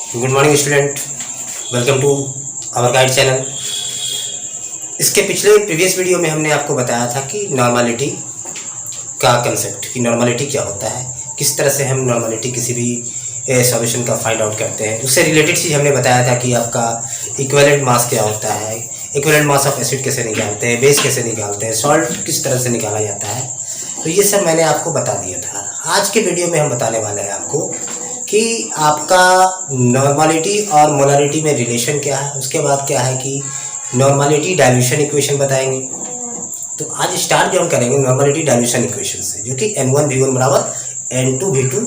Good morning student, welcome to our guide channel. इसके पिछले previous video में हमने आपको बताया था कि नॉर्मलिटी का कंसेप्ट, कि नॉर्मलिटी क्या होता है, किस तरह से हम नॉर्मलिटी किसी भी सॉल्यूशन का फाइंड आउट करते हैं। उससे रिलेटेड चीज़ हमने बताया था कि आपका इक्विवेलेंट मास क्या होता है, इक्विवेलेंट मास ऑफ एसिड कैसे निकालते हैं, बेस कैसे निकालते हैं, सॉल्ट किस तरह से निकाला जाता है। तो ये सब मैंने आपको बता दिया था। आज के वीडियो में हम बताने वाले हैं आपको कि आपका नॉर्मलिटी और मोलारिटी में रिलेशन क्या है। उसके बाद क्या है कि नॉर्मलिटी डाइल्यूशन इक्वेशन बताएंगे। तो आज स्टार्ट जो हम करेंगे नॉर्मलिटी डाइल्यूशन इक्वेशन से, जो कि N1V1 बराबर N2V2,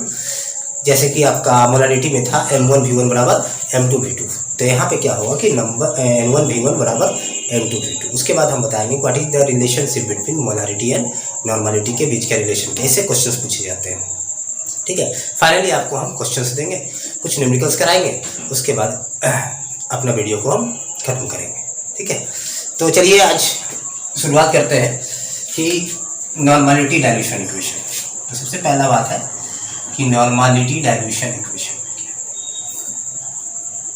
जैसे कि आपका मोलारिटी में था M1V1 बराबर M2V2। तो यहाँ पे क्या होगा कि नंबर N1V1 बराबर M2V2। उसके बाद हम बताएंगे what is the relationship between molarity and normality के बीच का रिलेशन, कैसे क्वेश्चंस पूछे जाते हैं। ठीक है, फाइनली आपको हम क्वेश्चंस देंगे, कुछ न्यूमेरिकल्स कराएंगे, उसके बाद अपना वीडियो को हम खत्म करेंगे। ठीक है, तो चलिए आज शुरुआत करते हैं कि नॉर्मलिटी डाइल्यूशन इक्वेशन। तो सबसे पहला बात है कि normality dilution equation,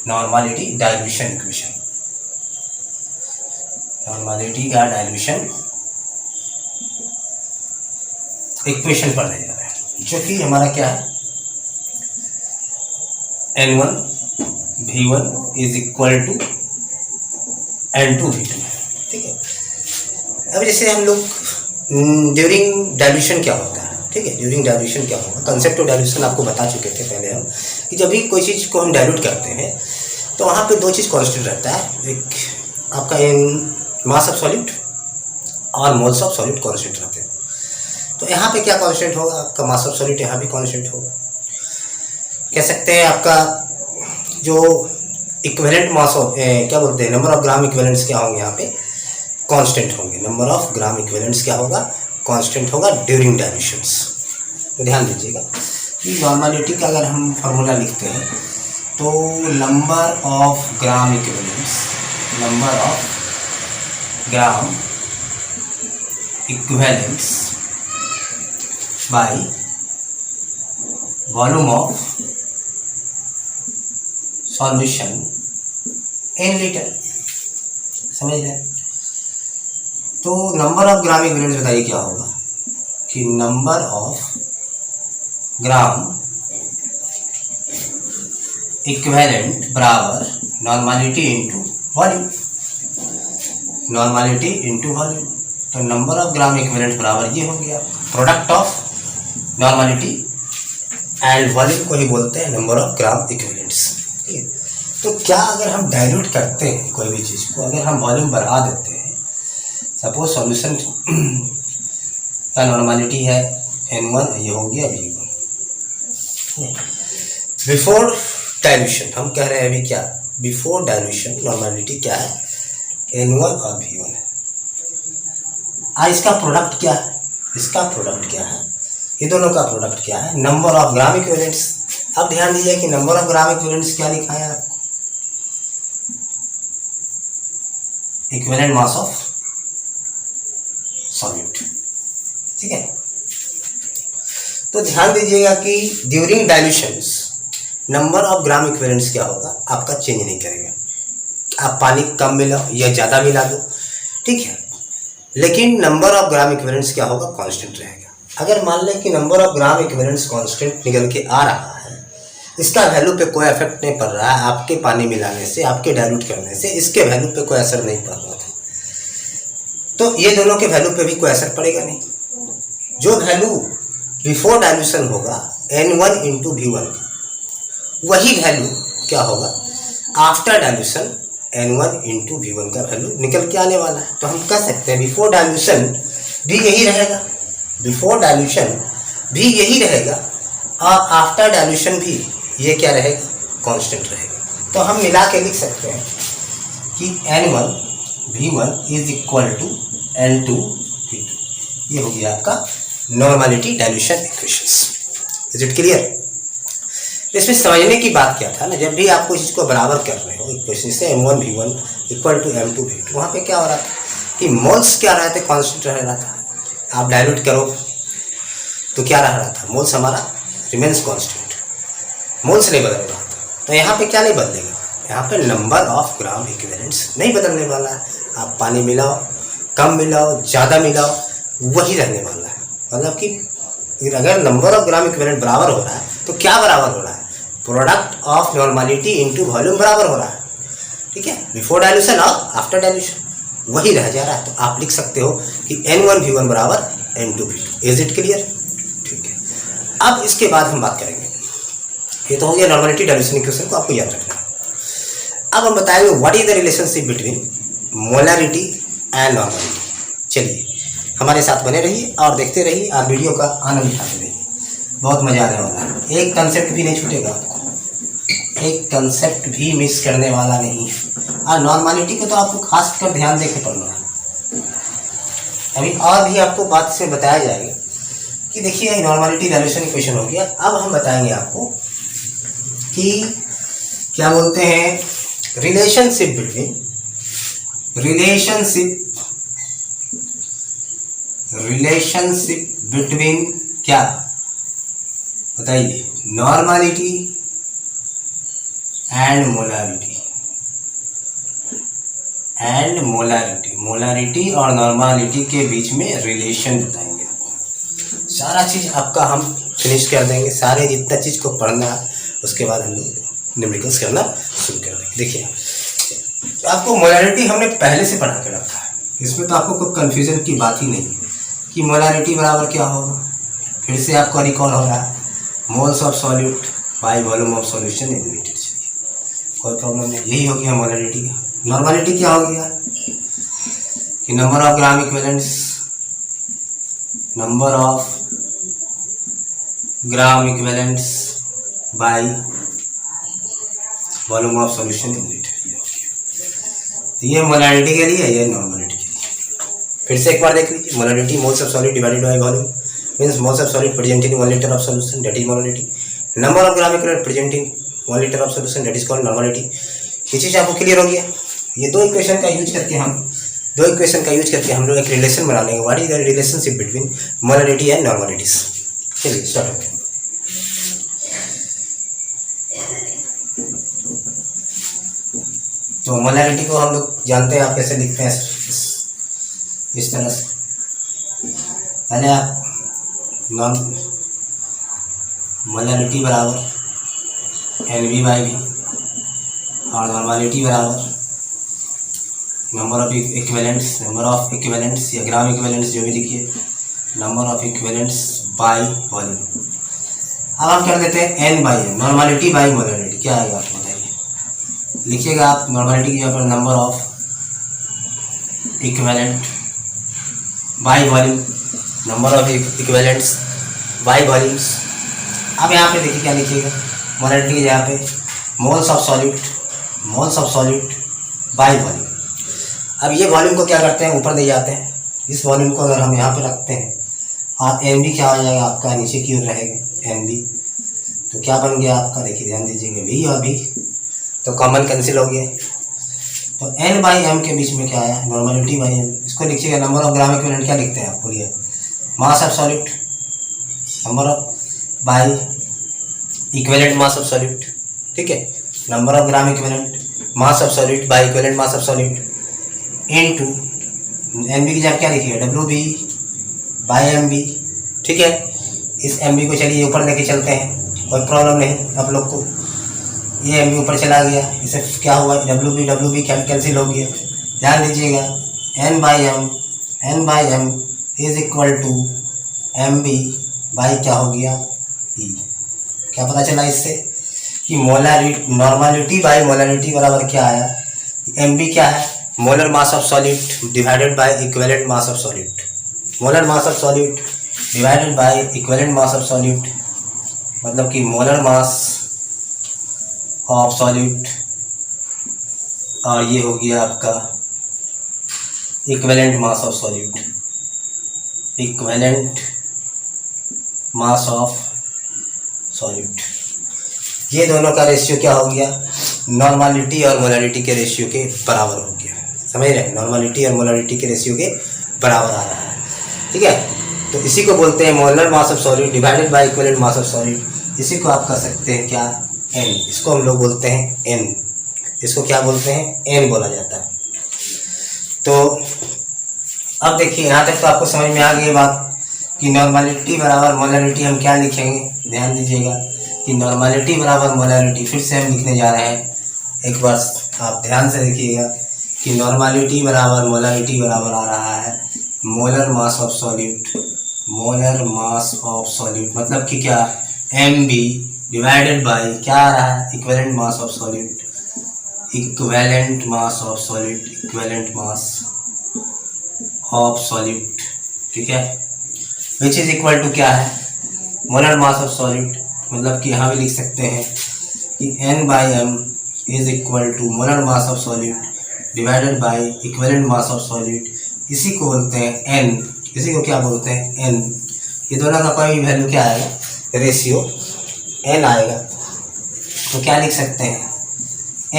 normality dilution equation, normality का डाइल्यूशन इक्वेशन पढ़ने जा रहे हैं, जो कि हमारा क्या है N1V1 is equal to N2V2। ठीक है, अब जैसे हम लोग ड्यूरिंग डाइल्यूशन क्या होता है, ठीक है, ड्यूरिंग डाइल्यूशन क्या होगा, कंसेप्ट ऑफ डाइल्यूशन आपको बता चुके थे पहले हम, कि जब भी कोई चीज़ को हम डाइल्यूट करते हैं तो वहाँ पे दो चीज़ कांस्टेंट रहता है। एक आपका मास ऑफ सॉलिड और मोल्स ऑफ सॉलिड कांस्टेंट रहते हैं। तो यहाँ पे क्या कांस्टेंट होगा, आपका मास ऑफ सॉलिड यहाँ भी कांस्टेंट होगा। कह सकते हैं आपका जो इक्विवेलेंट मास ऑफ क्या बोलते हैं, नंबर ऑफ ग्राम इक्विवेलेंट्स क्या होंगे, यहाँ पे कांस्टेंट होंगे। नंबर ऑफ ग्राम इक्विवेलेंट्स क्या होगा, कांस्टेंट होगा ड्यूरिंग डाइल्यूशंस। तो ध्यान दीजिएगा कि नॉर्मलिटी का अगर हम फार्मूला लिखते हैं तो number of gram equivalents, number of gram equivalents by volume of solution in litre, समझ रहे। तो नंबर ऑफ ग्राम इक्विवेलेंट्स बताइए क्या होगा, कि नंबर ऑफ ग्राम इक्विवेलेंट बराबर normality into volume, normality into volume. तो नंबर ऑफ ग्राम इक्विवेलेंट बराबर ये हो गया product of normality and volume को ही बोलते हैं नंबर ऑफ ग्राम इक्विवेलेंट्स। ठीक है, तो क्या अगर हम डाइल्यूट करते हैं कोई भी चीज़ को, अगर हम वॉल्यूम बढ़ा देते हैं, सपोज सॉल्यूशन का नॉर्मलिटी है N1, ये हो गया V1। बिफोर डाइल्यूशन हम कह रहे हैं अभी क्या, बिफोर डाइल्यूशन नॉर्मलिटी क्या है, N1 और V1 है। इसका प्रोडक्ट क्या है, इसका प्रोडक्ट क्या है, ये दोनों का प्रोडक्ट क्या है, नंबर ऑफ ग्राम इक्विवेलेंट्स। अब ध्यान दीजिए कि नंबर ऑफ ग्राम इक्विवेलेंट्स क्या लिखा है आपको, इक्विवेलेंट मास ऑफ सॉलिड। ठीक है, तो ध्यान दीजिएगा कि during dilutions number of gram equivalents क्या होगा, आपका चेंज नहीं करेगा। आप पानी कम मिला या ज़्यादा मिला दो, ठीक है, लेकिन नंबर ऑफ ग्राम इक्विवेलेंट्स क्या होगा, कांस्टेंट रहेगा। अगर मान लें कि number of gram equivalents constant निकल के आ रहा है, इसका वैल्यू पे कोई इफेक्ट नहीं पड़ रहा है, आपके पानी मिलाने से, आपके डाइल्यूट करने से इसके वैल्यू पे कोई असर नहीं पड़ रहा था, तो ये दोनों के वैल्यू पे भी कोई असर पड़ेगा नहीं। जो वैल्यू बिफोर डाइल्यूशन होगा N1 इंटू V1 का, वही वैल्यू क्या होगा after dilution N1 into V1 का वैल्यू निकल के आने वाला है। तो हम कह सकते हैं बिफोर डाइल्यूशन भी यही रहेगा, बिफोर डाइल्यूशन भी यही रहेगा, और आफ्टर डाइल्यूशन भी ये क्या रहेगा, कांस्टेंट रहेगा। तो हम मिला के लिख सकते हैं कि N1V1 is equal to N2V2। ये हो गया आपका normality dilution equations. Is it clear. इसमें समझने की बात क्या था ना, जब भी आपको इस चीज़ को बराबर कर रहे हो इक्वेशन से M1V1 इक्वल टू M2V2, वहाँ पे क्या हो रहा था कि मोल्स क्या रहते, कांस्टेंट रह रहा था। आप डाइल्यूट करो तो क्या रह रहा था, मोल्स हमारा रिमेन्स कांस्टेंट, मोल्स नहीं बदल रहा था। तो यहाँ पे क्या नहीं बदलेगा, यहाँ पे नंबर ऑफ ग्राम इक्विवेलेंट्स नहीं बदलने वाला है। आप पानी मिलाओ, कम मिलाओ, ज़्यादा मिलाओ, वही रहने वाला है। मतलब कि अगर नंबर ऑफ ग्राम इक्विवेलेंट बराबर हो रहा है तो क्या बराबर हो रहा है, product of normality into volume बराबर हो रहा है। ठीक है, बिफोर डाइल्यूशन और आफ्टर डाइल्यूशन वही रह जा रहा है। तो आप लिख सकते हो कि N1V1 बराबर N2V2। Is it clear? ठीक है, अब इसके बाद हम बात करेंगे, ये तो हो गया नॉर्मलिटी डाइल्यूशन इक्वेशन को आपको याद रखना है। अब हम बताएंगे what is the relationship between molarity and normality. चलिए हमारे साथ बने रहिए और देखते रहिए और वीडियो का आनंद उठाते रहिए, बहुत मजा आने वाला है। एक कंसेप्ट भी नहीं छूटेगा आपको, एक कंसेप्ट भी मिस करने वाला नहीं है। और नॉर्मलिटी को तो आपको खास कर ध्यान देके पढ़ना है। अभी और भी आपको बात से बताया जाएगा कि देखिए नॉर्मलिटी डाइल्यूशन इक्वेशन हो गया। अब हम बताएंगे आपको कि क्या बोलते हैं रिलेशनशिप बिटवीन क्या बताइए, नॉर्मलिटी एंड मोलारिटी और नॉर्मलिटी के बीच में रिलेशन बताएंगे। सारा चीज़ आपका हम फिनिश कर देंगे, सारे जितना चीज़ को पढ़ना है उसके बाद हम लोग न्यूमेरिकल्स करना शुरू कर देंगे। देखिए तो आपको मोलारिटी हमने पहले से पढ़ा के रखा है, इसमें तो आपको कोई कन्फ्यूजन की बात ही नहीं है कि मोलारिटी बराबर क्या होगा। फिर से आपको रिकॉल हो रहा है, moles of solute by volume of solution in litre. कोई प्रॉब्लम नहीं, यही हो गया मोलारिटी का। नॉर्मलिटी क्या हो गया कि number of gram equivalents by volume of solution in litre. तो ये मोलारिटी के लिए, ये नॉर्मलिटी के लिए। फिर से एक बार देख लीजिए, molarity moles of solid divided by volume means moles of solid present in 1 litre of solution, that is molarity. Number of gram equivalent present in 1 litre of solution, that is called normality. ये चीज़ आपको clear हो गया। ये दो equation का use करके हम लोग एक रिलेशन बना लेंगे। What is the relationship between molarity and normalities. चलिए स्टार्ट करते हैं। तो मोलारिटी को हम लोग जानते हैं, आप कैसे लिखते हैं, इस तरह से। पहले आप मोलारिटी बराबर NV/V और नॉर्मलिटी बराबर नंबर ऑफ इक्विवेलेंट्स या ग्राम इक्विवेलेंट्स जो भी लिखिए, number of equivalents by volume. अब हम कर देते हैं N/M, नॉर्मलिटी बाय मोलारिटी। क्या आएगा आपको बताइए, लिखिएगा आप नॉर्मलिटी की जगह पर number of equivalent by volume, number of equivalents by volumes. अब यहाँ पे देखिए क्या लिखिएगा, मोलारिटी की जगह पे moles of solute by volume. अब ये वॉल्यूम को क्या करते हैं, ऊपर ले जाते हैं। इस वॉल्यूम को अगर हम यहाँ पे रखते हैं और NV क्या हो जाएगा आपका, नीचे की ओर रहेगा NV। तो क्या बन गया आपका, देखिए ध्यान दीजिएगा, V और V तो कॉमन कैंसिल हो गया। तो N/M के बीच में क्या आया, नॉर्मलिटी बाई M। इसको लिखिएगा नंबर ऑफ ग्राम इक्विवेलेंट, क्या लिखते हैं आप बोलिए, मास of solute, number of by equivalent mass of solute. ठीक है, number of gram equivalent mass of solute by equivalent mass of solute into NB की जगह क्या लिखिएगा, WB/MB। ठीक है, इस MB को चलिए ऊपर लेके चलते हैं, कोई प्रॉब्लम नहीं आप लोग को। ये MB ऊपर चला गया, इसे क्या हुआ, WB कैंसिल हो गया। ध्यान दीजिएगा, N/M is equal to MB by क्या हो गया, E। क्या पता चला इससे कि नॉर्मलिटी बाई मोलारिटी बराबर क्या आया, MB क्या है, molar mass of solute divided by equivalent mass of solute. Molar mass of solute divided by equivalent mass of solute, मतलब कि मोलर मास ऑफ सॉल्यूट और ये हो गया आपका equivalent mass of solute, equivalent mass of solute. ये दोनों का रेशियो क्या हो गया, नॉर्मलिटी और मोलारिटी के रेशियो के बराबर हो गया। समझ रहे हैं, नॉर्मलिटी और मोलारिटी के रेशियो के बराबर आ रहा है। ठीक है, तो इसी को बोलते हैं molar mass of solute divided by equivalent mass of solute. इसी को आप कह सकते हैं क्या, एन, इसको हम लोग बोलते हैं एन, इसको क्या बोलते हैं, एन बोला जाता है। तो अब देखिए यहाँ तक तो आपको समझ में आ गई बात कि नॉर्मलिटी बराबर मोलरिटी हम क्या लिखेंगे, ध्यान दीजिएगा कि नॉर्मलिटी बराबर मोलरिटी फिर से हम लिखने जा रहे हैं। एक बार आप ध्यान से देखिएगा कि नॉर्मलिटी बराबर मोलरिटी बराबर आ रहा है molar mass of solute, molar mass of solute मतलब कि क्या, एम बी डिवाइडेड बाई क्या आ रहा है, equivalent mass of solute, equivalent mass of solute, equivalent mass of solute, ठीक है, विच इज इक्वल टू क्या है, मोलर मास ऑफ सॉल्यूट, मतलब कि यहाँ भी लिख सकते हैं कि n by m is equal to molar mass of solute divided by equivalent mass of solute. इसी को बोलते हैं n, इसी को क्या बोलते हैं n। ये दोनों का कोई भी वैल्यू क्या आएगा, रेशियो n आएगा, तो क्या लिख सकते हैं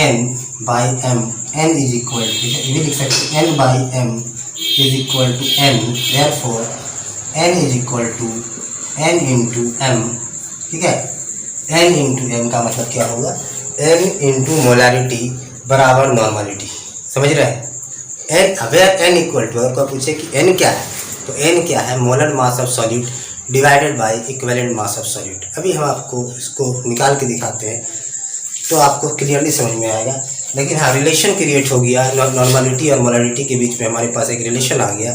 n by m, n is equal, ये भी लिख सकते हैं n by m is equal to n, therefore n is equal to n into m, ठीक है। n इंटू m का मतलब क्या होगा, n इंटू मोलारिटी बराबर नॉर्मलिटी, समझ रहे हैं। n over n equal to, अगर कोई पूछे कि n क्या है तो n क्या है, molar mass of solute divided by equivalent mass of solute. अभी हम आपको इसको निकाल के दिखाते हैं तो आपको क्लियरली समझ में आएगा। लेकिन हाँ, रिलेशन क्रिएट हो गया नॉर्मलिटी और मोलारिटी के बीच में, हमारे पास एक रिलेशन आ गया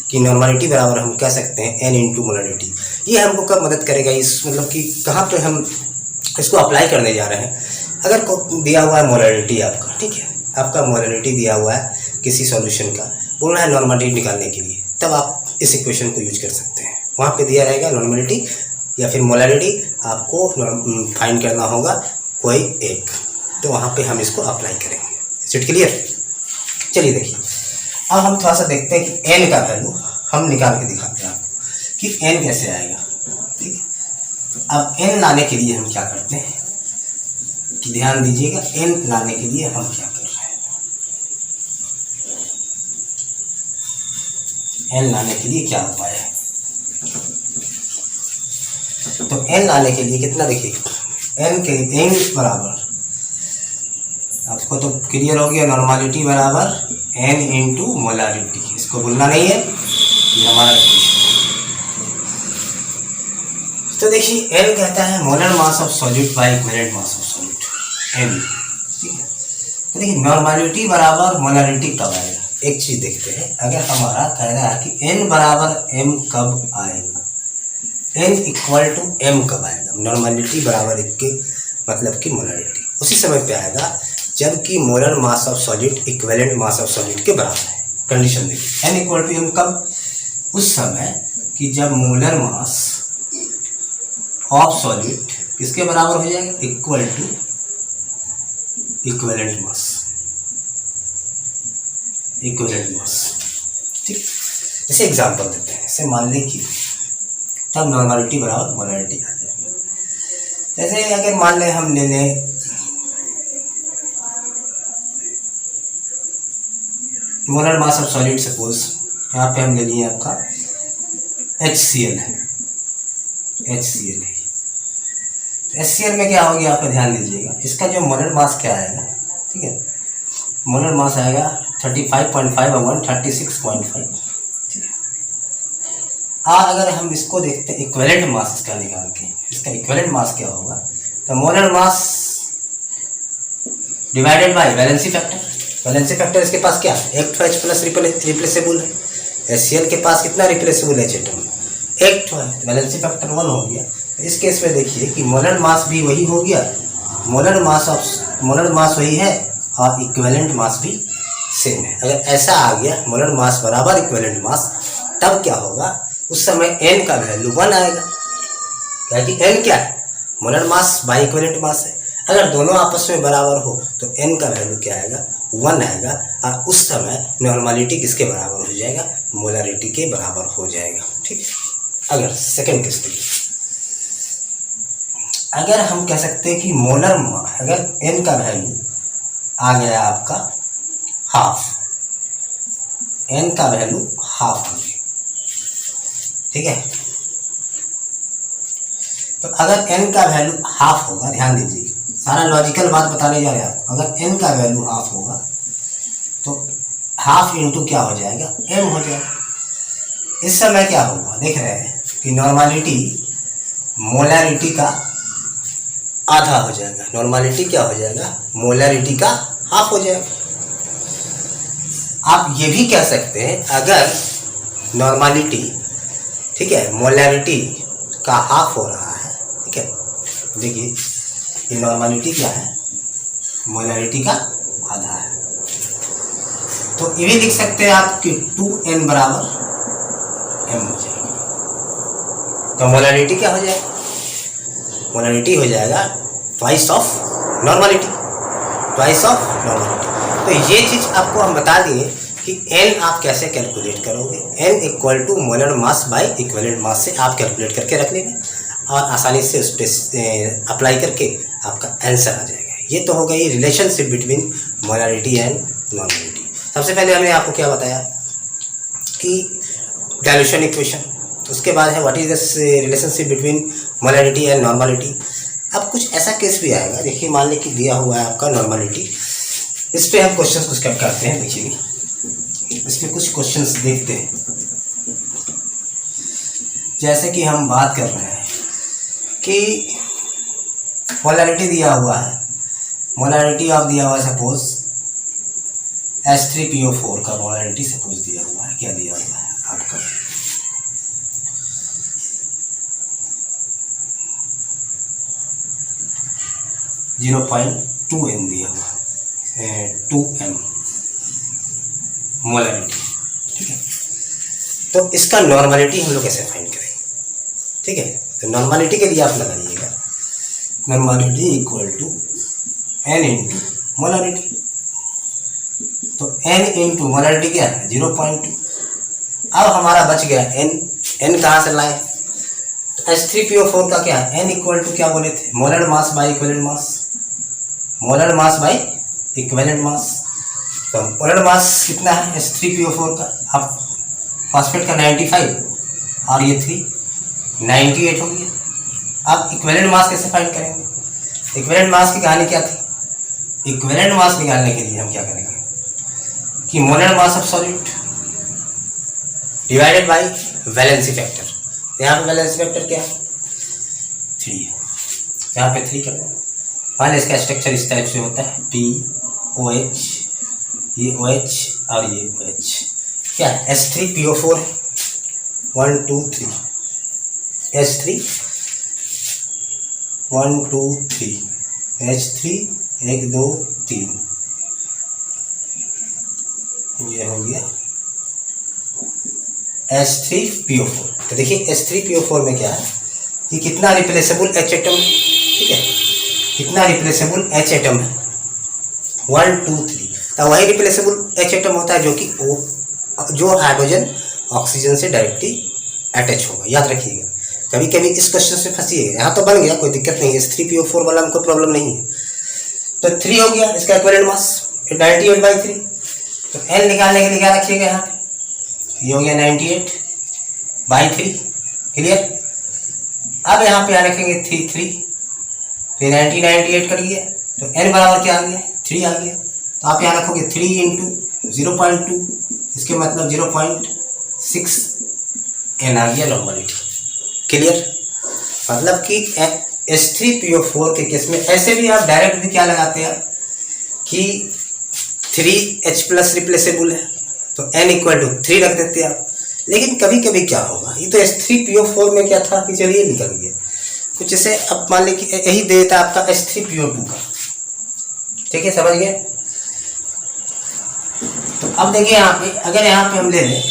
कि नॉर्मलिटी बराबर हम कह सकते हैं n इंटू मोलारिटी। ये हमको कब मदद करेगा, इस मतलब कि कहाँ पे हम इसको अप्लाई करने जा रहे हैं। अगर को दिया हुआ है मोलारिटी आपका, ठीक है, आपका मोलारिटी दिया हुआ है किसी सॉल्यूशन का, बोलना है नॉर्मलिटी निकालने के लिए, तब आप इस इक्वेशन को यूज कर सकते हैं। वहाँ पे दिया रहेगा नॉर्मलिटी या फिर मोलारिटी, आपको फाइंड करना होगा कोई एक, तो वहाँ पे हम इसको अप्लाई करेंगे। Is it clear? चलिए देखिए, अब हम थोड़ा सा देखते हैं कि n का वैल्यू हम निकाल के दिखाते हैं आपको कि n कैसे आएगा, ठीक है। अब n लाने के लिए हम क्या करते हैं कि ध्यान दीजिएगा, n लाने के लिए हम क्या कर रहे हैं, n लाने के लिए क्या उपाय है। तो n लाने के लिए कितना, देखिए n बराबर, आपको तो क्लियर हो गया, नॉर्मलिटी बराबर n इंटू मोलारिटी, इसको भूलना नहीं है, ये हमारा इक्वेशन। तो देखिए n कहता है molar mass of solute bye equivalent mass of solute, n, ठीक है। तो देखिए नॉर्मलिटी बराबर मोलारिटी कब आएगा, एक चीज देखते हैं। अगर हमारा कह रहा है कि n बराबर m कब आएगा, n इक्वल टू m कब आएगा, नॉर्मलिटी बराबर एक के मतलब कि मोलारिटी उसी समय पे आएगा जबकि molar mass of solute equivalent mass of solute के बराबर है। कंडीशन देखिए, n इक्वल टू m कब, उस समय कि जब मोलर मास ऑफ सॉल्यूट किसके बराबर हो जाएगा, equal to equivalent mass, equivalent mass, ठीक। जैसे एग्जांपल देते हैं, जैसे मान लें कि तब नॉर्मलिटी बराबर मोलारिटी आ जाएगा। जैसे अगर मान लें हम ले लें molar mass of solid, suppose यहाँ पे हम ले लिए आपका HCl है, HCl है। तो HCl में क्या हो गया, आपका ध्यान दीजिएगा, इसका जो मोलर मास क्या आएगा, ठीक है, मोलर मास आएगा 35.5 और 36.5, ठीक है। अगर हम इसको देखते हैं इक्विवेलेंट मास इसका निकाल के, इसका इक्विवेलेंट मास क्या होगा, तो molar mass divided by valency factor, valency factor इसके पास क्या है, एक तो H प्लस रिप्लेसेबल है, HCl के पास कितना रिप्लेसेबल है, एटम एक तो है, वैलेंसी फैक्टर 1 हो गया। इस केस में देखिए कि मोलर मास भी वही हो गया, मोलर मास वही है और इक्विवेलेंट मास भी सेम है। अगर ऐसा आ गया मोलर मास बराबर इक्विवेलेंट मास, तब क्या होगा, उस समय n का वैल्यू 1 आएगा, क्या कि n क्या है, मोलर मास बाय इक्विवेलेंट मास है। अगर दोनों आपस में बराबर हो तो n का वैल्यू क्या आएगा, 1 आएगा, और उस समय नॉर्मलिटी किसके बराबर हो जाएगा, मोलारिटी के बराबर हो जाएगा, ठीक है। अगर सेकंड केस देखिए, अगर हम कह सकते हैं कि मोलर अगर n का वैल्यू आ गया आपका हाफ, n का वैल्यू हाफ आ गया, ठीक है। तो अगर n का वैल्यू हाफ होगा, ध्यान दीजिए, सारा लॉजिकल बात बताने जा रहे हैं आपको। अगर n का वैल्यू हाफ होगा तो हाफ इंटू क्या हो जाएगा, m हो जाएगा। इस समय क्या होगा, देख रहे हैं कि नॉर्मलिटी मोलैरिटी का आधा हो जाएगा। नॉर्मलिटी क्या हो जाएगा, मोलैरिटी का हाफ हो जाएगा। आप ये भी कह सकते हैं अगर नॉर्मलिटी, ठीक है, मोलैरिटी का हाफ हो रहा है, ठीक है, देखिए ये नॉर्मलिटी क्या है, मोलैरिटी का आधा है। तो ये भी लिख सकते हैं आप कि 2n बराबर m हो जाएगा। तो मोलैरिटी क्या हो जाएगा, मोलैरिटी हो जाएगा twice of normality, twice of normality. तो ये चीज़ आपको हम बता दिए कि n आप कैसे कैलकुलेट करोगे। n equal to molar mass by equivalent mass से आप कैलकुलेट करके रख लेंगे और आसानी से उस पर अप्लाई करके आपका आंसर आ जाएगा। ये तो हो गई relationship between molarity and normality. सबसे पहले हमने आपको क्या बताया कि डाइल्यूशन इक्वेशन, उसके बाद है what is the relationship between molarity and normality. अब कुछ ऐसा केस भी आएगा, देखिए मान लें कि दिया हुआ है आपका नॉर्मलिटी, इस पर हम क्वेश्चन कुछ करते हैं। देखिए इस पर कुछ क्वेश्चंस देखते हैं। जैसे कि हम बात कर रहे हैं कि मोलैरिटी दिया हुआ है, मोलैरिटी ऑफ दिया हुआ है सपोज H3PO4 का मोलैरिटी सपोज दिया हुआ है, क्या दिया हुआ है आपका 0.2m दिया हुआ है, 2m मोलैरिटी, ठीक है। तो इसका नॉर्मलिटी हम लोग कैसे फाइंड करें, ठीक है। तो नॉर्मलिटी के लिए आप लगाइएगा normality equal to n into molarity. तो n इंटू मोलैरिटी क्या है 0.2। अब हमारा बच गया n कहाँ से लाए, तो H3PO4 का क्या है n इक्वल टू क्या बोले थे, molar mass by equivalent mass, molar mass by equivalent मास। तो मोलर मास कितना है H3PO4 का, अब फॉस्फेट का 95 और ये 3 98 हो गया। अब इक्विवेलेंट मास कैसे फाइंड करेंगे, इक्विवेलेंट मास की कहानी क्या थी, इक्विवेलेंट मास निकालने के लिए हम क्या करेंगे कि molar mass of solute divided by valency factor. यहाँ पे वैलेंसी फैक्टर क्या है 3 है, यहाँ पे 3 करना। पहले इसका स्ट्रक्चर इस टाइप से होता है POH, ये OH और ये OH, क्या है H3PO4 1 2 3, H3 1 2 3, H3 1 2 3, ये हो गया H3PO4। तो देखिए H3PO4 में क्या है कि कितना रिप्लेसेबल H एटम, ठीक है, कितना रिप्लेसेबल H एटम है 1 2 3। तो वही रिप्लेसेबल H एटम होता है जो कि जो हाइड्रोजन ऑक्सीजन से डायरेक्टली अटैच होगा, याद रखिएगा। कभी कभी इस क्वेश्चन से फंसिएगा, यहाँ तो बन गया कोई दिक्कत नहीं है, H3PO4 वाला हमको प्रॉब्लम नहीं है। तो 3 हो गया इसका इक्विवेलेंट मास 98/3। तो N निकालने के लिए क्या रखिएगा यहाँ पे, ये हो गया 98/3, क्लियर। अब यहाँ पे रखेंगे 3 3, फिर 98 कर गया, तो N बराबर क्या आ गया 3 आ गया। तो आप यहाँ रखोगे 3 इंटू 0.2, इसके मतलब 0.6 N आ गया नॉर्मलिटी, क्लियर। मतलब कि H3PO4 के केस में ऐसे भी आप डायरेक्ट भी क्या लगाते हैं कि 3H+ रिप्लेसेबल है तो N इक्वल टू 3 रख देते हैं आप। लेकिन कभी कभी क्या होगा, ये तो H3PO4 में क्या था कि चलिए निकल गया कुछ, जैसे अब मान लें कि यही देता आपका H3PO2 का, ठीक है, समझ गए। तो अब देखिए यहाँ पे अगर यहाँ पे हम ले लें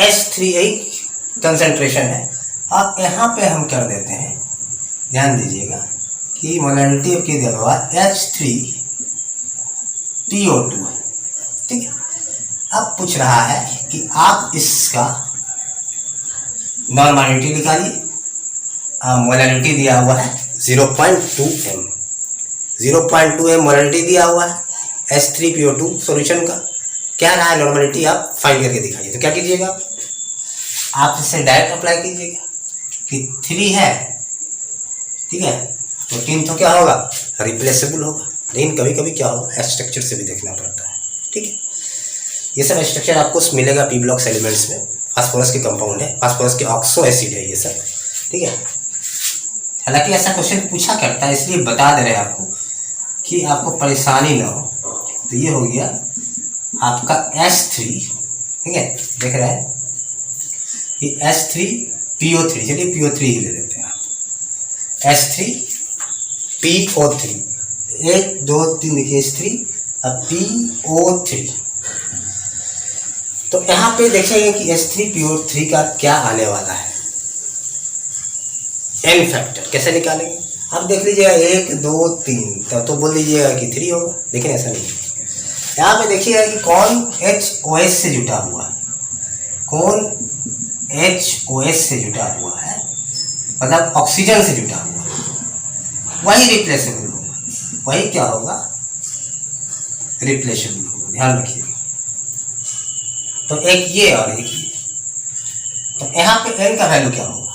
H3 कंसंट्रेशन है, अब यहाँ पे हम कर देते हैं, ध्यान दीजिएगा कि मोलैरिटी की जगह H3PO2 है, ठीक है। अब पूछ रहा है कि आप इसका नॉर्मलिटी निकालिए। मोलैरिटी दिया हुआ है 0.2m, 0.2m मोलैरिटी दिया हुआ है H3PO2 सॉल्यूशन का। क्या रहा है नॉर्मलिटी, आप फाइंड करके दिखाइए। तो क्या कीजिएगा आप इसे डायरेक्ट अप्लाई कीजिएगा कि 3 है, ठीक है, तो 3 तो क्या होगा रिप्लेसेबल होगा, लेकिन कभी कभी क्या होगा स्ट्रक्चर से भी देखना पड़ता है। ठीक है, ये सब स्ट्रक्चर आपको मिलेगा पी ब्लॉक्स एलिमेंट्स में। फास्फोरस के कंपाउंड है, फास्फोरस के ऑक्सो एसिड है ये सब। ठीक है, हालांकि ऐसा क्वेश्चन पूछा करता है, इसलिए बता दे रहे हैं आपको कि आपको परेशानी ना हो। तो ये हो गया आपका S3। ठीक है, देख रहे हैं ये S3PO3। चलिए PO3 ही ले लेते हैं आप। S3PO3, 1 2 3 देखिए S3 और PO3। तो यहाँ पे देखेंगे कि S3PO3 का क्या आने वाला है, n फैक्टर कैसे निकालेंगे। आप देख लीजिएगा 1 2 3, तब तो बोल दीजिएगा कि 3 होगा, लेकिन ऐसा नहीं है। यहाँ पे देखिएगा कि कौन HOS से जुटा हुआ है, कौन HOS से जुटा हुआ है, मतलब ऑक्सीजन से जुटा हुआ है, वही रिप्लेसेबल होगा, वही क्या होगा रिप्लेसेबल होगा, ध्यान रखिएगा। तो एक ये और एक ये, तो यहाँ पे n का वैल्यू क्या होगा,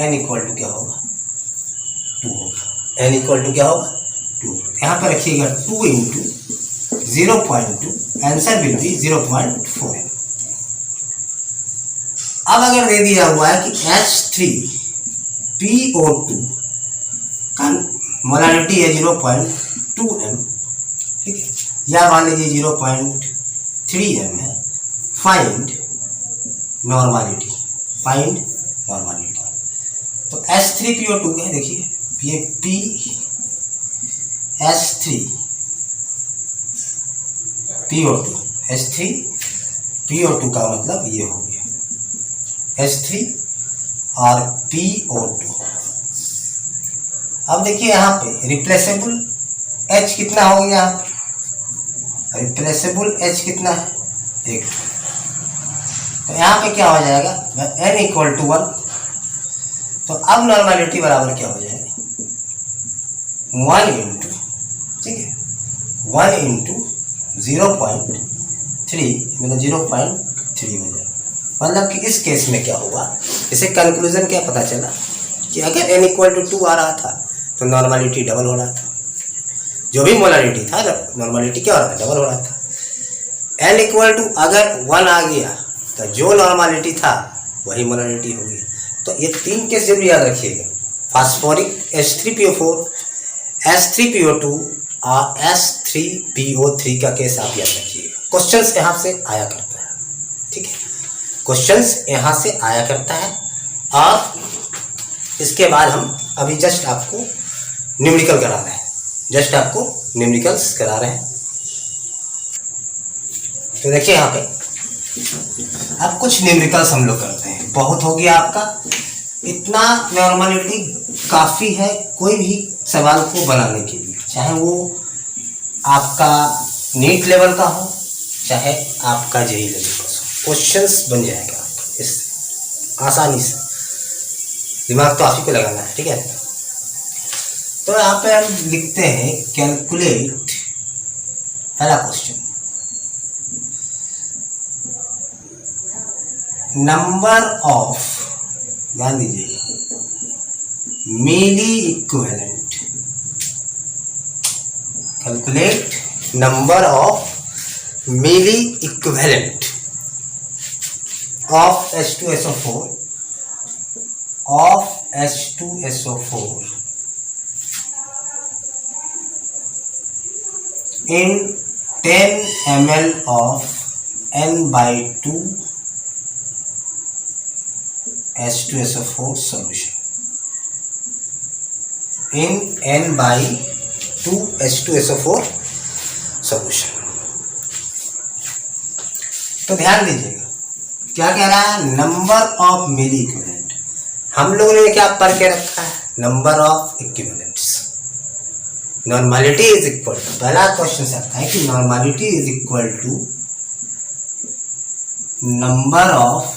n इक्वल टू क्या होगा 2 होगा, n इक्वल टू क्या होगा 2। यहाँ पर रखिएगा 2 इंटू 0.2, आंसर विल बी 0.4। अब अगर दे दिया हुआ है कि H3PO2 का मोलारिटी है 0.2 m, ठीक है, या मान लीजिए 0.3 m है, फाइंड नॉर्मालिटी, फाइंड नॉर्मालिटी। तो S3PO2 का देखिए ये S3PO2 का मतलब ये हो गया S3 और PO2। अब देखिए यहाँ पे रिप्लेसेबल H कितना हो गया, रिप्लेसेबल H कितना है 1। तो यहाँ पे क्या हो जाएगा n इक्वल टू 1। तो अब नॉर्मेलिटी बराबर क्या हो जाएगा 1 इंटू, ठीक है, 1 इंटू 0.3 मतलब 0.3 हो जाएगा। मतलब कि इस केस में क्या हुआ, इसे कंक्लूजन क्या पता चला कि अगर n इक्वल टू 2 आ रहा था तो नॉर्मेलिटी डबल हो रहा था, जो भी मोलारिटी था नॉर्मेलिटी क्या हो रहा था डबल हो रहा था। n इक्वल टू अगर 1 आ गया तो जो नॉर्मेलिटी था वही मोलारिटी हो गई। तो ये 3 केस जरूर याद रखिएगा, फास्फोरिक H3PO4, S3PO2 और S3PO3 का केस आप याद रखिएगा। क्वेश्चंस यहाँ से आया करता है, ठीक है, क्वेश्चंस यहाँ से आया करता है। और इसके बाद हम अभी जस्ट आपको न्यूमेरिकल करा रहे हैं, जस्ट आपको न्यूमेरिकल्स करा रहे हैं। तो देखिए यहाँ पे अब कुछ न्यूमेरिकल्स हम लोग करते हैं। बहुत हो गया आपका, इतना नॉर्मलिटी काफ़ी है कोई भी सवाल को बनाने के लिए, चाहे वो आपका नीट लेवल का हो चाहे आपका जेई लेवल का हो, क्वेश्चंस बन जाएगा आपका इससे आसानी से। दिमाग तो आप ही को लगाना है, ठीक है। तो यहाँ पे हम लिखते हैं कैलकुलेट, पहला क्वेश्चन, नंबर ऑफ, ध्यान दीजिएगा, milli equivalent, calculate number of milli equivalent of H2SO4 in 10 ml of N/2 H2SO4 solution, in N/2 H2SO4 solution। तो ध्यान दीजिएगा क्या कह रहा है, नंबर ऑफ मिली इक्विवेलेंट। हम लोगों ने क्या पढ़ के रखा है, number of equivalents. Normality is equal to, पहला क्वेश्चन से आता है कि normality is equal to number of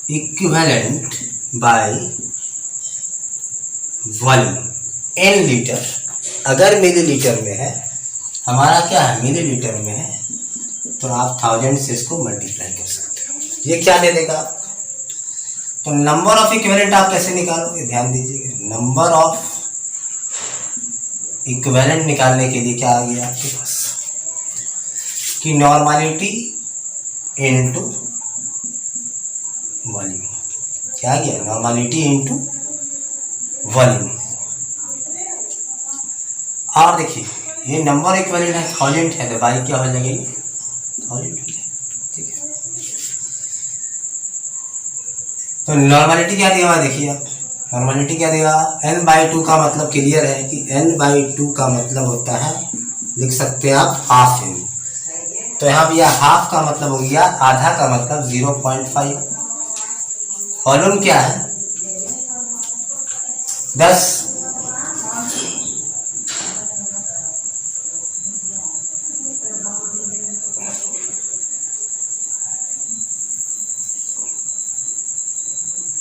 equivalent by volume n litre. अगर मिलीलीटर में है, हमारा क्या है मिलीलीटर में है, तो आप 1000 से इसको मल्टीप्लाई कर सकते हो। ये क्या दे देगा आपको, तो नंबर ऑफ इक्विवेलेंट आप कैसे निकालोगे, ध्यान दीजिएगा, नंबर ऑफ इक्विवेलेंट निकालने के लिए क्या आ गया आपके पास कि नॉर्मलिटी इनटू वॉल्यूम। क्या आ गया? Normality into volume. और देखिए ये नंबर इक्विवेलेंट है, थाउजेंड है, तो बाई क्या हो जाएगा? ये थाउजेंड हो जाएगा। ठीक है, तो नॉर्मलिटी क्या देगा? देखिए आप नॉर्मलिटी क्या देगा? n/2 का मतलब क्लियर है कि n/2 का मतलब होता है, लिख सकते हैं आप हाफ n। तो यहाँ भी हाफ का मतलब हो गया आधा का मतलब 0.5। वॉल्यूम क्या है? 10।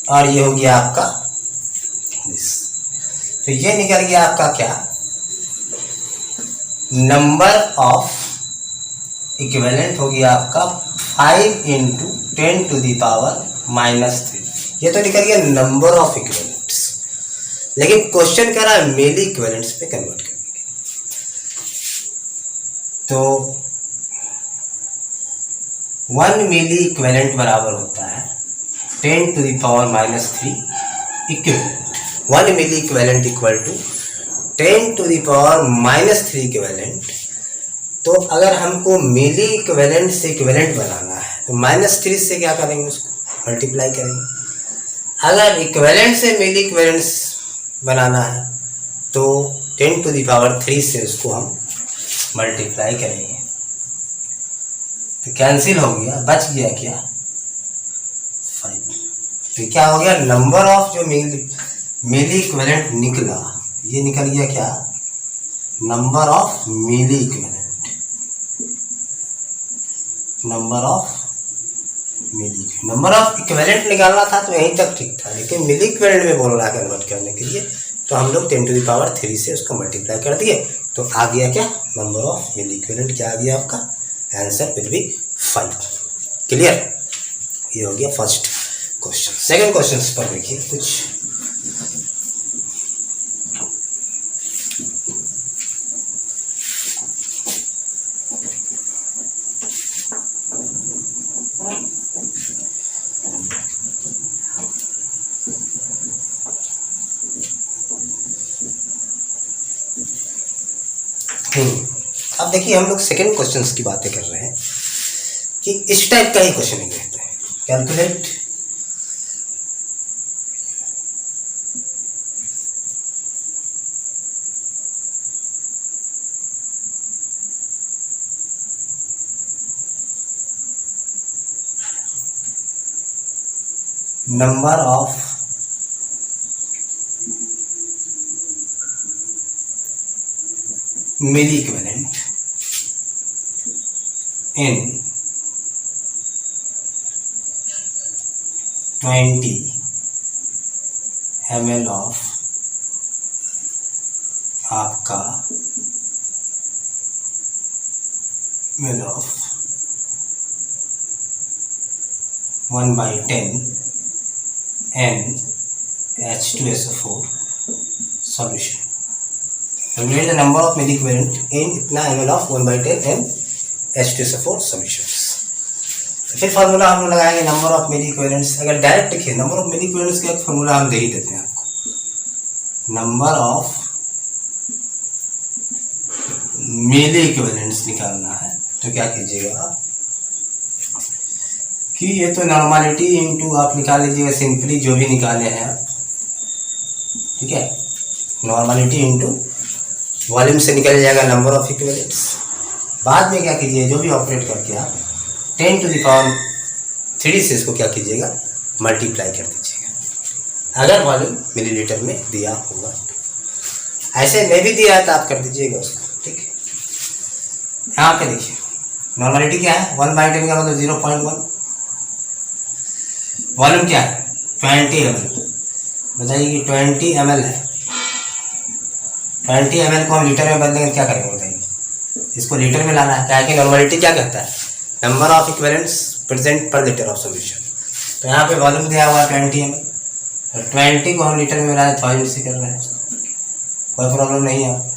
और ये हो गया आपका this। तो ये निकल गया आपका क्या? नंबर ऑफ इक्विवेलेंट हो गया आपका 5 × 10⁻⁻3। ये तो निकल गया नंबर ऑफ इक्विवेलेंट्स, लेकिन क्वेश्चन कह रहा है मिली इक्विवेलेंट्स पे कन्वर्ट करने के। तो 1 मिली इक्विवेलेंट बराबर होता है 10⁻³ equivalent. 1 milli equivalent equal to 10⁻³ equivalent. तो अगर हमको मिली इक्विवेलेंट से इक्विवेलेंट बनाना है तो -3 से क्या करेंगे? उसको मल्टीप्लाई करेंगे। अगर इक्विवेलेंट से मिली इक्विवेलेंट्स बनाना है तो 10⁻³ से उसको हम मल्टीप्लाई करेंगे। तो कैंसिल हो गया, बच गया क्या? 5। तो क्या हो गया? नंबर ऑफ जो मिली इक्विवेलेंट निकला, ये निकल गया क्या? Number of milli equivalent. Number of equivalent निकालना था तो यहीं तक ठीक था, लेकिन मिली इक्विवेलेंट में बोल रहा है कन्वर्ट करने के लिए, तो हम लोग 10⁻³ से उसको मल्टीप्लाई कर दिए। तो आ गया क्या? नंबर ऑफ मिली इक्विवेलेंट क्या आ गया आपका? Answer will be 5। क्लियर? ये हो गया फर्स्ट क्वेश्चन। सेकंड क्वेश्चन पर देखिए कुछ अब देखिए हम लोग सेकंड क्वेश्चंस की बातें कर रहे हैं कि इस टाइप का ही क्वेश्चन ही कहते हैं। Calculate number of milli equivalent in 20 ml of आपका ml of 1/10 NH2SO4 solution। Calculate the number of milli equivalent in इतना ml of 1/10 NH2SO4 solutions। फिर फार्मूला हम लोग लगाएंगे नंबर ऑफ मिली इक्विवेलेंट्स। अगर डायरेक्ट लिखिए नंबर ऑफ मिली इक्विवेलेंट्स का एक फार्मूला हम दे ही देते हैं आपको। नंबर ऑफ मिली इक्विवेलेंट्स निकालना है तो क्या कीजिएगा आप कि ये तो नॉर्मलिटी इनटू आप निकाल लीजिएगा सिंपली जो भी निकाले हैं आप, ठीक है। नॉर्मलिटी इनटू वॉल्यूम से निकल जाएगा नंबर ऑफ इक्विवेलेंट्स। बाद में क्या कीजिए जो भी ऑपरेट करके आप 10⁻³ से इसको क्या कीजिएगा मल्टीप्लाई कर दीजिएगा। अगर वॉल्यूम मिलीलीटर में दिया होगा, ऐसे में भी दिया है तो आप कर दीजिएगा उसको, ठीक है। यहाँ पे देखिए नॉर्मलिटी क्या है 1/10 का मतलब 0.1। वॉल्यूम क्या है 20 ml। बताइए कि 20 ml है, 20 ml को हम लीटर में बदलेंगे क्या करेंगे बताइए। इसको लीटर में लाना है, क्या है कि नॉर्मलिटी क्या कहता है नंबर ऑफ इक्विवेलेंट्स प्रेजेंट पर लीटर ऑफ सॉल्यूशन। तो यहाँ पे वॉल्यूम दिया हुआ है 20 ml, तो 20 को हम लीटर में मिला है 1000 से कर रहे हैं, कोई प्रॉब्लम नहीं है।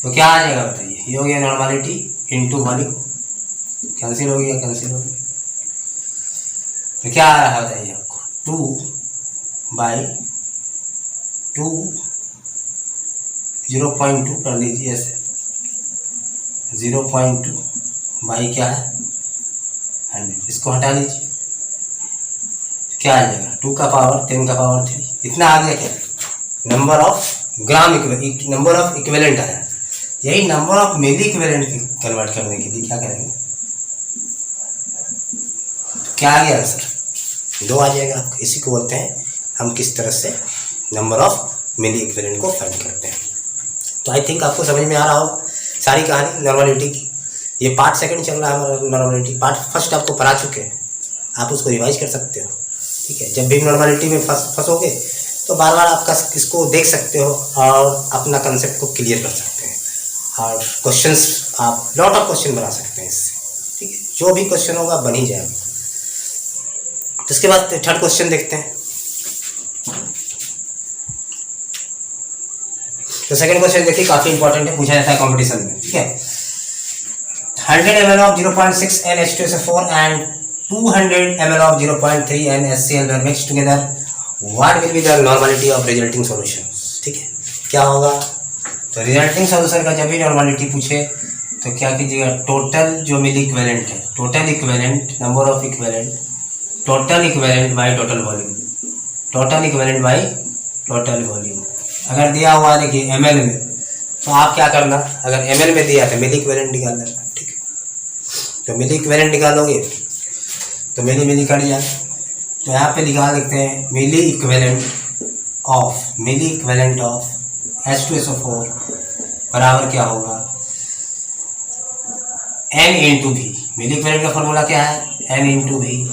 तो क्या आ जाएगा बताइए, ये हो गया नॉर्मलिटी इनटू वॉल्यूम, कैंसिल हो गया, कैंसिल हो गया। तो क्या आ रहा है बताइए आपको, 2/2 0.2 कर लीजिए ऐसे, 0.2 बाई क्या है 100, इसको हटा लीजिए। तो क्या आ जाएगा 2 का पावर 10 का पावर 3, इतना आ गया क्या, number of gram number of equivalent आया। यही number of milli equivalent convert करने के लिए क्या करेंगे, तो क्या आ गया आंसर 2 आ जाएगा आपको। इसी को बोलते हैं हम किस तरह से नंबर ऑफ मिली इक्विवेलेंट को फाइंड करते हैं। तो आई थिंक आपको समझ में आ रहा होगा सारी कहानी नॉर्मलिटी की। ये पार्ट सेकंड चल रहा है हमारा नॉर्मलिटी, पार्ट फर्स्ट आपको पढ़ा चुके हैं, आप उसको रिवाइज कर सकते हो। ठीक है, जब भी नॉर्मलिटी में फंसोगे तो बार बार आपका इसको देख सकते हो और अपना कंसेप्ट को क्लियर कर सकते हैं, और क्वेश्चंस आप लॉट ऑफ क्वेश्चन बना सकते हैं इससे। ठीक है, जो भी क्वेश्चन होगा बन ही जाएगा। तो इसके बाद थर्ड क्वेश्चन देखते हैं। तो सेकंड क्वेश्चन देखिए, काफी इंपॉर्टेंट है, पूछा जाता है कंपटीशन में। ठीक है, 100 ml of 0.6 NH2SO4 and 200 ml of 0.3 NaCl were mixed together. What will be the normality of resulting solutions? ठीक है, क्या होगा, तो रिजल्टिंग सॉल्यूशन का जब भी नॉर्मलिटी पूछे तो क्या कीजिएगा, टोटल जो मिली इक्विवेलेंट है, total equivalent number of equivalent, total equivalent by total volume, total equivalent by total volume. अगर दिया हुआ देखिए ml में, तो आप क्या करना, अगर ml में दिया तो मिली इक्विवेलेंट निकाल लेना। ठीक है, तो मिली इक्विवेलेंट निकालोगे तो मिली कट जाए, तो यहाँ पे निकाल लेते हैं मिली इक्विवेलेंट ऑफ H2SO4 बराबर क्या होगा, N इंटू भी। मिली इक्विवेलेंट का फॉर्मूला क्या है, N इंटू भी।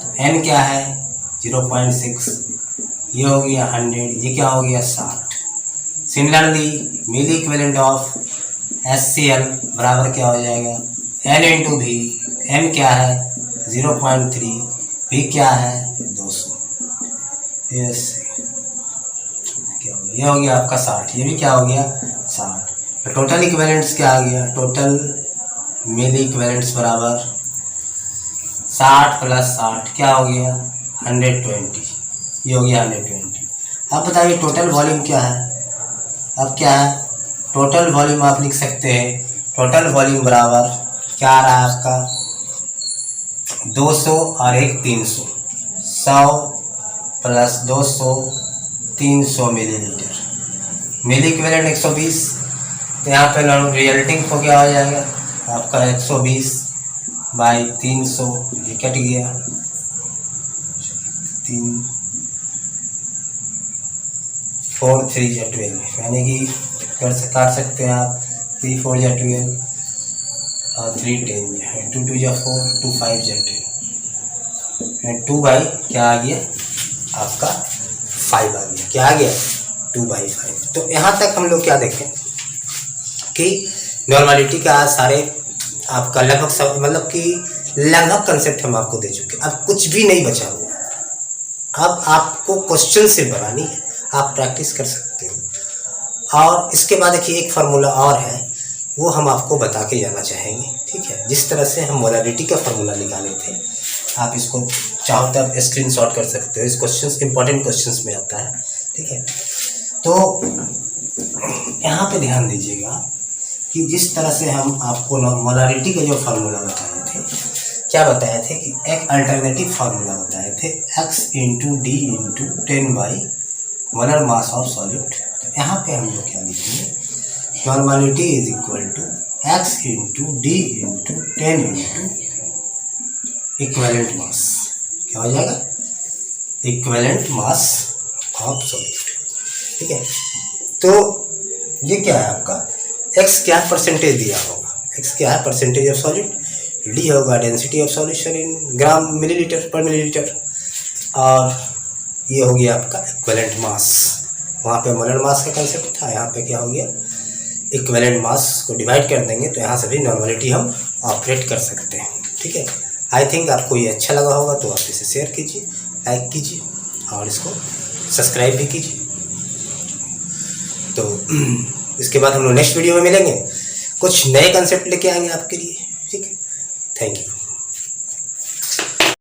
तो N क्या है 0.6, ये हो गया 100, ये क्या हो गया 60। Similarly milli equivalent of HCl बराबर क्या हो जाएगा, N इंटू भी। M क्या है 0.3, भी क्या है 200। यस, क्या हो गया, ये हो गया आपका 60, ये भी क्या हो गया 60। तो टोटल इक्विवेलेंट्स क्या आ गया, टोटल मिली इक्विवेलेंट्स बराबर 60 प्लस 60 क्या हो गया 120, ये हो गया 120। अब बताइए टोटल वॉल्यूम क्या है, अब क्या है टोटल वॉल्यूम, आप लिख सकते हैं टोटल वॉल्यूम बराबर क्या आ रहा है आपका 200 और एक 300, 100 प्लस 200 300 मिलीलीटर। मिली इक्विवेलेंट 120, तो यहाँ पे रिजल्टिंग को क्या हो जाएगा आपका 120 बाई 300, ये कट गया 4 3 या 12, यानी कि काट सकते हैं आप 3 4 या 12 और 3 10, 2 2 या 4, 2 5 या 10, 2 बाई क्या आ गया आपका 5 आ गया, क्या आ गया 2/5। तो यहाँ तक हम लोग क्या देखें कि नॉर्मलिटी का सारे आपका लगभग सब मतलब कि लगभग कंसेप्ट हम आपको दे चुके, अब कुछ भी नहीं बचा हुआ। अब आपको क्वेश्चन से बनानी है, आप प्रैक्टिस कर सकते हो। और इसके बाद देखिए एक फार्मूला और है, वो हम आपको बता के जाना चाहेंगे। ठीक है, जिस तरह से हम मोलारिटी का फार्मूला निकाले थे, आप इसको चाहो तब स्क्रीनशॉट कर सकते हो, इस क्वेश्चंस इंपॉर्टेंट क्वेश्चंस में आता है। ठीक है, तो यहाँ पे ध्यान दीजिएगा कि जिस तरह से हम आपको मोलारिटी का जो फार्मूला बताए थे, क्या बताए थे कि एक अल्टरनेटिव फार्मूला बताए थे x into D into 10 by molar mass of solute. तो यहाँ पे हम लोग क्या लिखेंगे, normality is equal to x into D into 10 into equivalent mass, क्या हो जाएगा इक्विवेलेंट मास ऑफ सॉल्यूट। ठीक है, तो ये क्या है आपका x क्या परसेंटेज दिया होगा, x क्या है परसेंटेज ऑफ सॉल्यूट, डी होगा density of solution in gram millilitre पर मिलीलीटर, और ये हो गया आपका इक्विवेलेंट मास। वहाँ पे मोलर मास का कंसेप्ट था, यहाँ पे क्या हो गया इक्विवेलेंट मास को डिवाइड कर देंगे, तो यहाँ से भी नॉर्मलिटी हम ऑपरेट कर सकते हैं। ठीक है, आई थिंक आपको ये अच्छा लगा होगा, तो आप इसे शेयर कीजिए, लाइक कीजिए और इसको सब्सक्राइब भी कीजिए। तो इसके बाद हम लोग नेक्स्ट वीडियो में मिलेंगे, कुछ नए कंसेप्ट लेके आएंगे आपके लिए। ठीक है, थैंक यू।